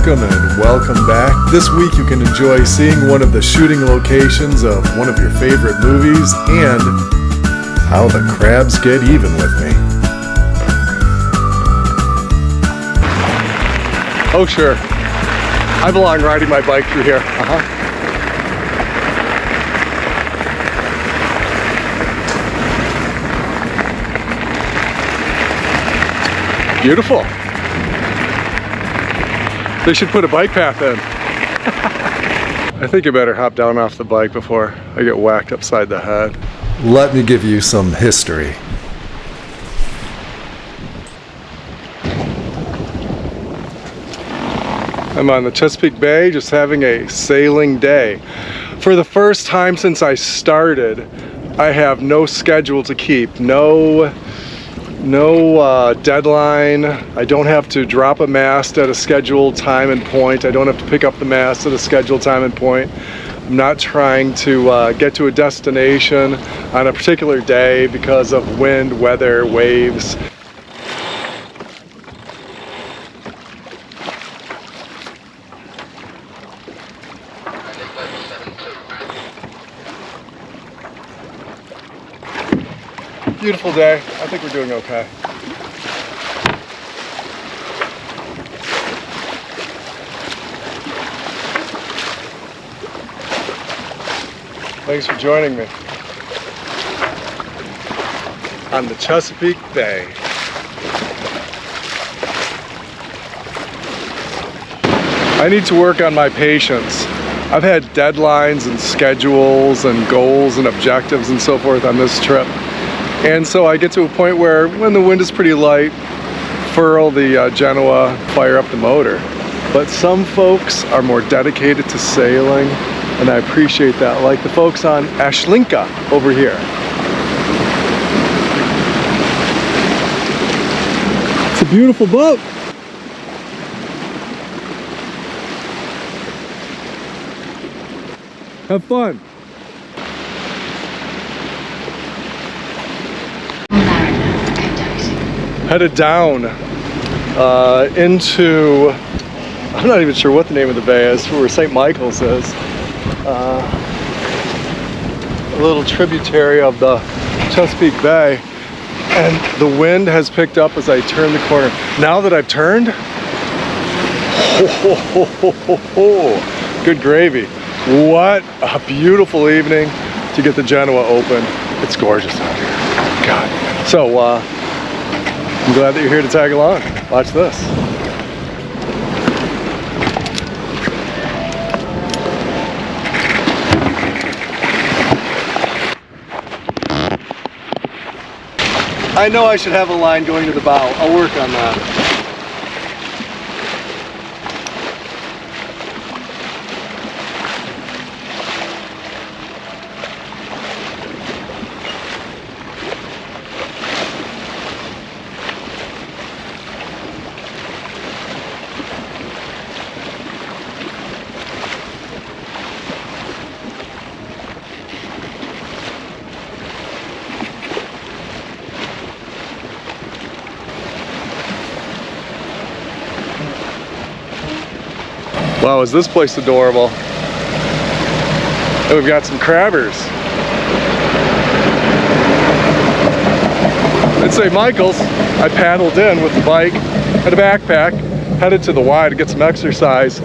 welcome and welcome back. This week you can enjoy seeing one of the shooting locations of one of your favorite movies and how the crabs get even with me. Oh sure, I belong riding my bike through here. Beautiful. They should put a bike path in. I think I better hop down off the bike before I get whacked upside the head. Let me give you some history. I'm on the Chesapeake Bay, just having a sailing day. For the first time since I started, I have no schedule to keep, no deadline. I don't have to drop a mast at a scheduled time and point. I don't have to pick up the mast at a scheduled time and point. I'm not trying to get to a destination on a particular day because of wind, weather, waves. Beautiful day. I think we're doing okay. Thanks for joining me on the Chesapeake Bay. I need to work on my patience. I've had deadlines and schedules and goals and objectives and so forth on this trip. And so I get to a point where when the wind is pretty light, furl the Genoa, fire up the motor. But some folks are more dedicated to sailing, and I appreciate that, like the folks on Ashlinka over here. It's a beautiful boat. Have fun. Headed down into, I'm not even sure what the name of the bay is, where St. Michael's is. A little tributary of the Chesapeake Bay. And the wind has picked up as I turn the corner. Now that I've turned, good gravy. What a beautiful evening to get the Genoa open. It's gorgeous out here. God. So, I'm glad that you're here to tag along. Watch this. I know I should have a line going to the bow. I'll work on that. Wow, is this place adorable? And we've got some crabbers. At St. Michael's, I paddled in with the bike and a backpack, headed to the Y to get some exercise.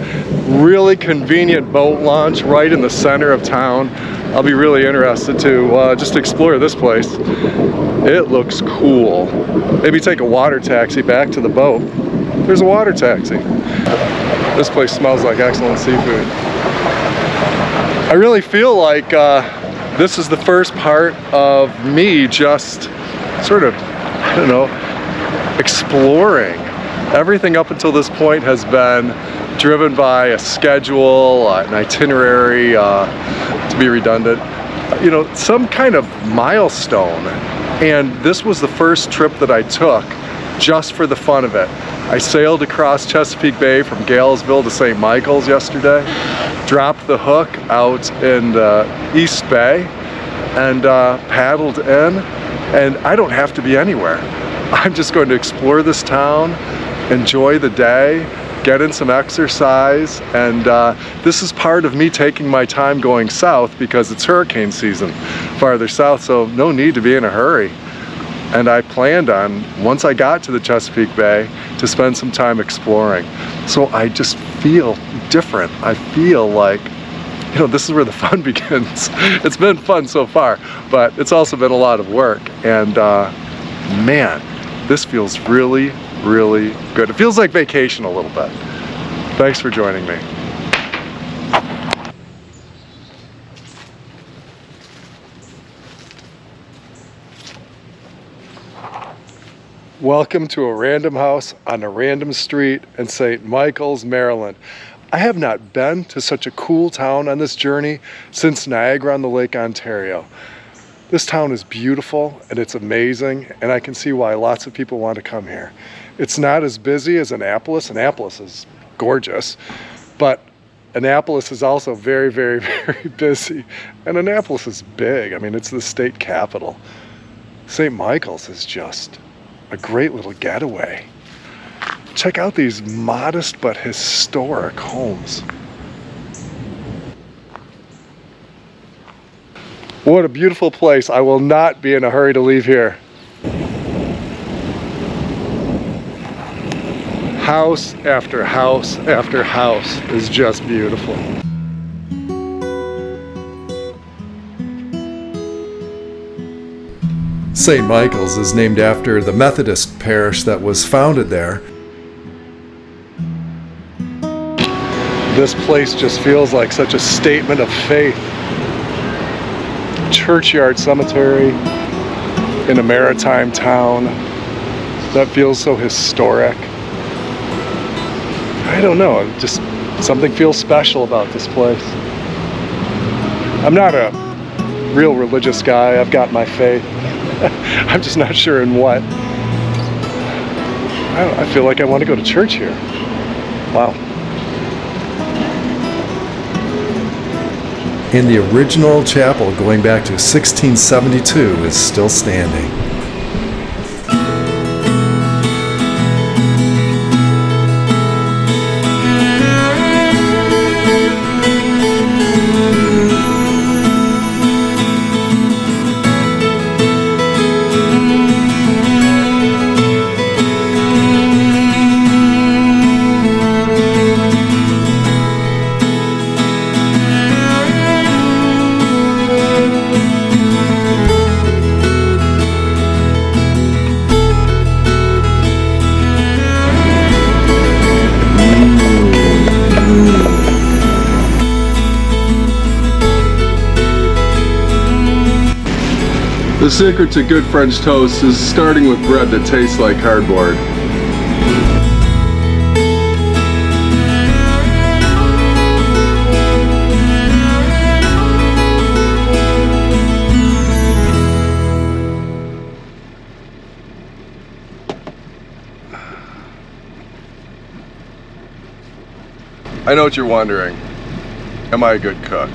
Really convenient boat launch right in the center of town. I'll be really interested to just explore this place. It looks cool. Maybe take a water taxi back to the boat. There's a water taxi. This place smells like excellent seafood. I really feel like this is the first part of me just sort of, I don't know, exploring. Everything up until this point has been driven by a schedule, an itinerary, to be redundant, you know, some kind of milestone. And this was the first trip that I took just for the fun of it. I sailed across Chesapeake Bay from Galesville to St. Michael's yesterday, dropped the hook out in the East Bay, and paddled in, and I don't have to be anywhere. I'm just going to explore this town, enjoy the day, get in some exercise, and this is part of me taking my time going south because it's hurricane season farther south, so no need to be in a hurry. And I planned on, once I got to the Chesapeake Bay, to spend some time exploring. So I just feel different. I feel like, you know, this is where the fun begins. It's been fun so far, but it's also been a lot of work. And man, this feels really, really good. It feels like vacation a little bit. Thanks for joining me. Welcome to a random house on a random street in St. Michael's, Maryland. I have not been to such a cool town on this journey since Niagara-on-the-Lake, Ontario. This town is beautiful and it's amazing, and I can see why lots of people want to come here. It's not as busy as Annapolis. Annapolis is gorgeous, but Annapolis is also very, very, very busy. And Annapolis is big. I mean, it's the state capital. St. Michael's is just a great little getaway. Check out these modest but historic homes. What a beautiful place. I will not be in a hurry to leave here. House after house after house is just beautiful. St. Michael's is named after the Methodist parish that was founded there. This place just feels like such a statement of faith. Churchyard cemetery in a maritime town that feels so historic. I don't know, just something feels special about this place. I'm not a real religious guy. I've got my faith. I'm just not sure in what. I feel like I want to go to church here. Wow. And the original chapel going back to 1672 is still standing. The secret to good French toast is starting with bread that tastes like cardboard. I know what you're wondering. Am I a good cook?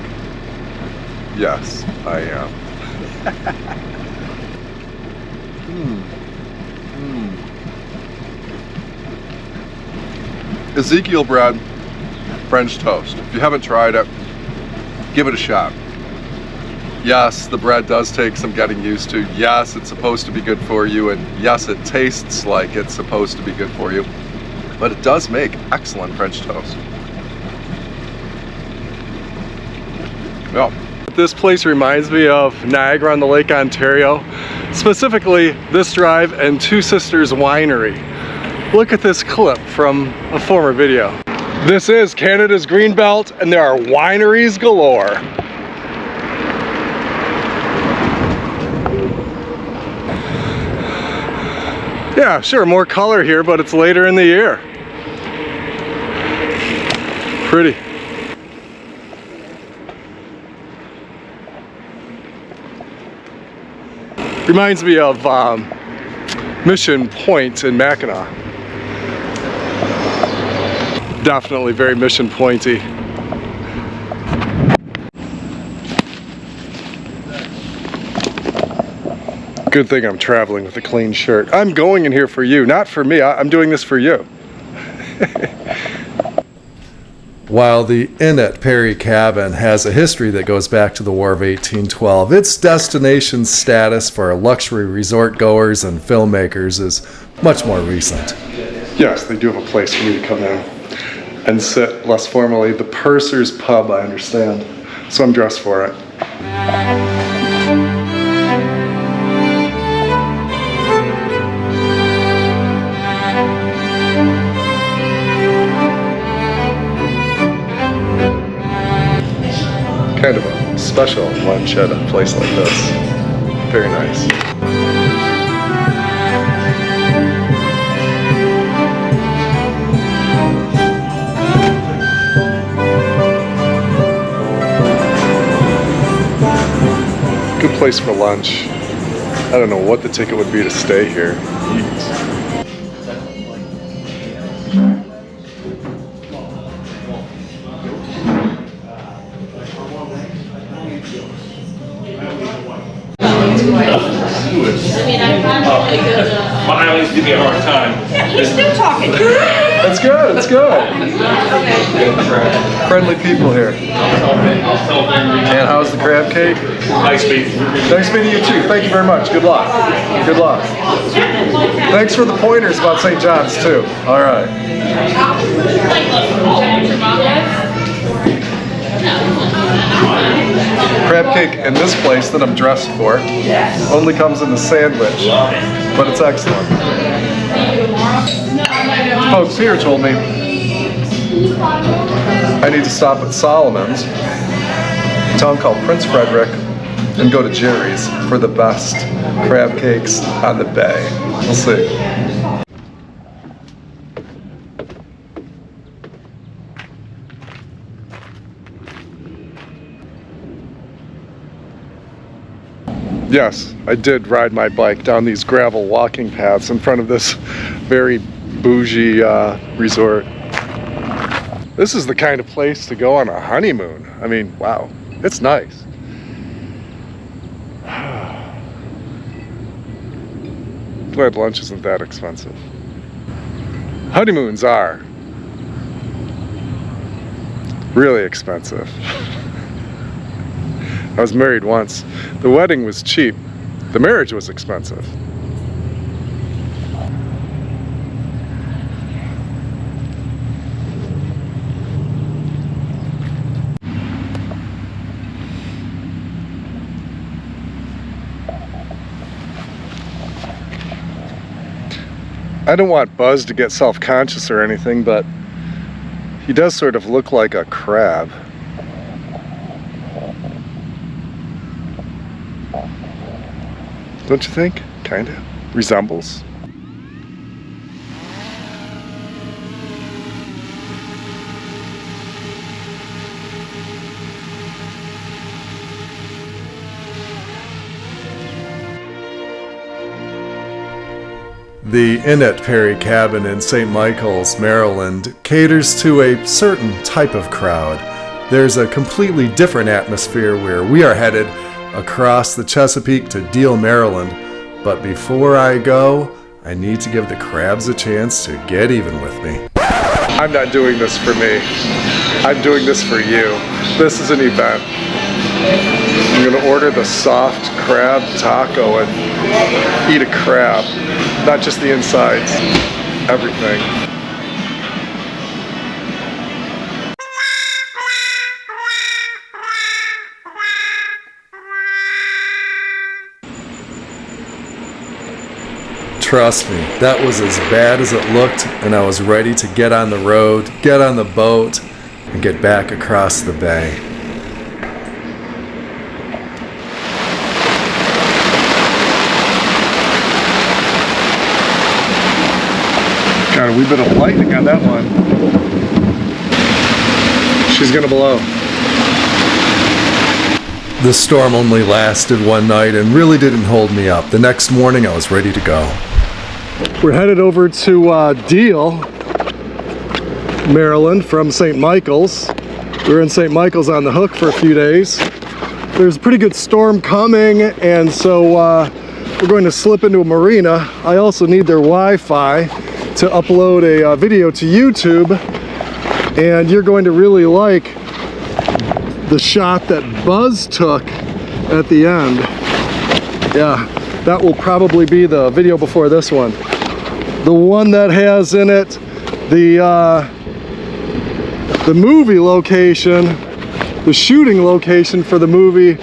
Yes, I am. Ezekiel bread, French toast. If you haven't tried it, give it a shot. Yes, the bread does take some getting used to. Yes, it's supposed to be good for you, and yes, it tastes like it's supposed to be good for you. But it does make excellent French toast. Well, this place reminds me of Niagara-on-the-Lake, Ontario. Specifically, this drive and Two Sisters Winery. Look at this clip from a former video. This is Canada's Greenbelt, and there are wineries galore. Yeah, sure, more color here, but it's later in the year. Pretty. Reminds me of Mission Point in Mackinac. Definitely very Mission Pointy. Good thing I'm traveling with a clean shirt. I'm going in here for you, not for me. I'm doing this for you. While the inn at Perry Cabin has a history that goes back to the War of 1812, its destination status for luxury resort goers and filmmakers is much more recent. Yes, they do have a place for me to come in and sit less formally. The Purser's Pub, I understand. So I'm dressed for it. Kind of a special lunch at a place like this. Very nice. Good place for lunch. I don't know what the ticket would be to stay here. Eat. My eyelids give me a hard time. He's still talking. That's good, it's good. Friendly people here. And how's the crab cake? Nice meeting you. Nice meeting you too. Thank you very much. Good luck. Good luck. Thanks for the pointers about St. John's too. All right. Crab cake in this place that I'm dressed for only comes in the sandwich, but it's excellent. Folks here told me I need to stop at Solomon's, a town called Prince Frederick, and go to Jerry's for the best crab cakes on the bay. We'll see. Yes, I did ride my bike down these gravel walking paths in front of this very bougie resort. This is the kind of place to go on a honeymoon. I mean, wow, it's nice. Glad lunch isn't that expensive. Honeymoons are really expensive. I was married once. The wedding was cheap. The marriage was expensive. I don't want Buzz to get self-conscious or anything, but he does sort of look like a crab. Don't you think? Kinda. Resembles. The Inn at Perry Cabin in St. Michael's, Maryland, caters to a certain type of crowd. There's a completely different atmosphere where we are headed across the Chesapeake to Deale, Maryland. But before I go, I need to give the crabs a chance to get even with me. I'm not doing this for me. I'm doing this for you. This is an event. I'm gonna order the soft crab taco and eat a crab. Not just the insides, everything. Trust me, that was as bad as it looked, and I was ready to get on the road, get on the boat, and get back across the bay. Got a wee bit of lightning on that one. She's gonna blow. The storm only lasted one night and really didn't hold me up. The next morning I was ready to go. We're headed over to Deale, Maryland from St. Michael's. We were in St. Michael's on the hook for a few days. There's a pretty good storm coming, and so we're going to slip into a marina. I also need their Wi-Fi to upload a video to YouTube. And you're going to really like the shot that Buzz took at the end. Yeah, that will probably be the video before this one. The one that has in it the movie location, the shooting location for the movie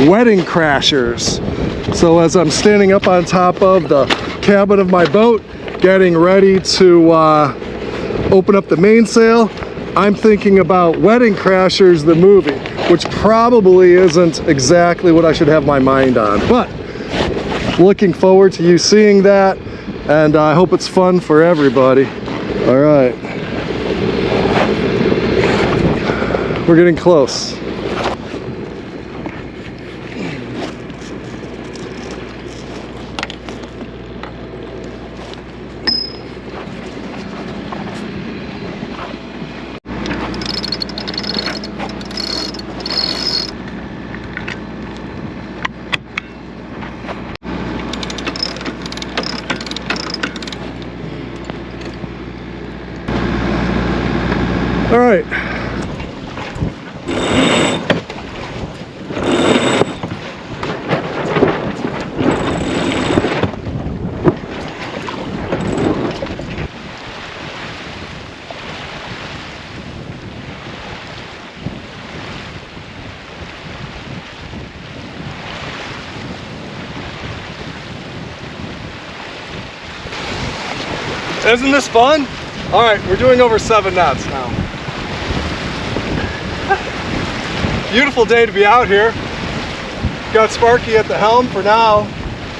Wedding Crashers. So as I'm standing up on top of the cabin of my boat, getting ready to open up the mainsail, I'm thinking about Wedding Crashers, the movie, which probably isn't exactly what I should have my mind on. But looking forward to you seeing that, and I hope it's fun for everybody. All right. We're getting close. All right. Isn't this fun? All right, we're doing over 7 knots now. Beautiful day to be out here. Got Sparky at the helm for now,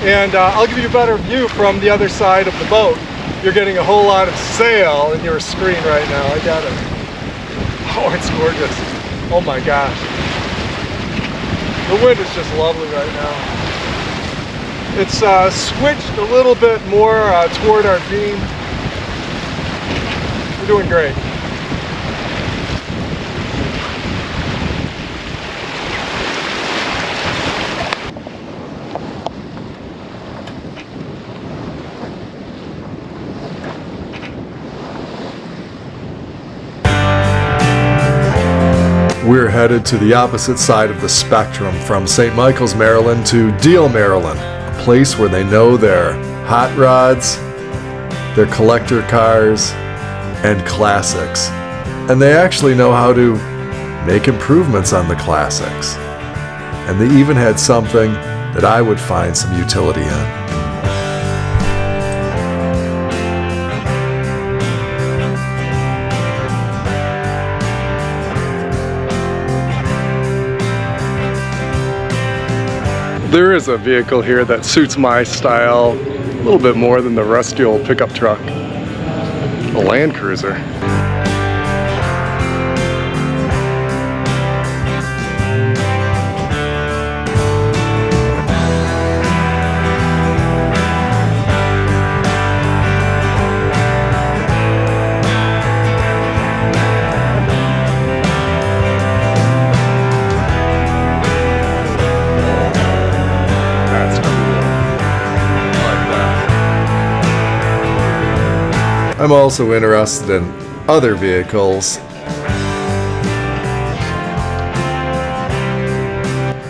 and I'll give you a better view from the other side of the boat. You're getting a whole lot of sail in your screen right now. I got it. Oh, it's gorgeous. Oh my gosh. The wind is just lovely right now. It's switched a little bit more toward our beam. We're doing great. We're headed to the opposite side of the spectrum from St. Michael's, Maryland to Deale, Maryland, a place where they know their hot rods, their collector cars, and classics. And they actually know how to make improvements on the classics. And they even had something that I would find some utility in. There is a vehicle here that suits my style a little bit more than the rusty old pickup truck. A Land Cruiser. I'm also interested in other vehicles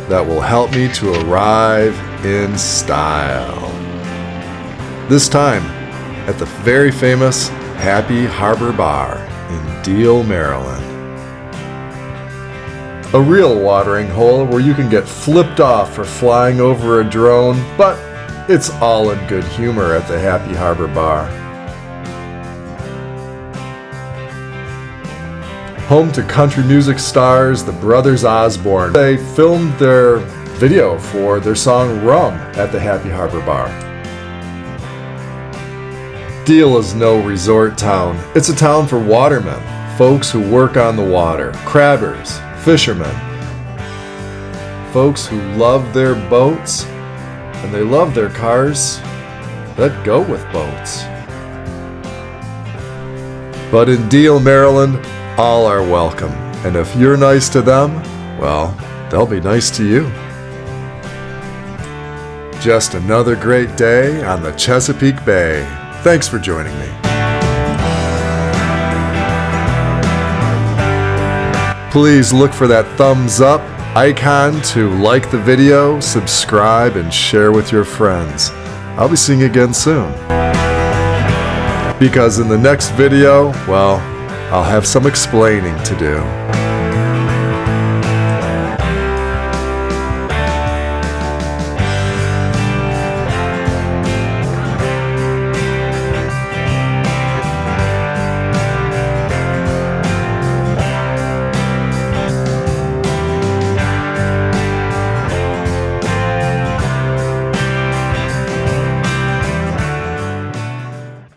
that will help me to arrive in style. This time at the very famous Happy Harbor Bar in Deale, Maryland. A real watering hole where you can get flipped off for flying over a drone, but it's all in good humor at the Happy Harbor Bar. Home to country music stars, the Brothers Osborne. They filmed their video for their song Rum at the Happy Harbor Bar. Deale is no resort town. It's a town for watermen, folks who work on the water, crabbers, fishermen, folks who love their boats, and they love their cars that go with boats. But in Deale, Maryland, all are welcome, and if you're nice to them, well, they'll be nice to you. Just another great day on the Chesapeake Bay. Thanks for joining me. Please look for that thumbs up icon to like the video, subscribe, and share with your friends. I'll be seeing you again soon. Because in the next video, well, I'll have some explaining to do.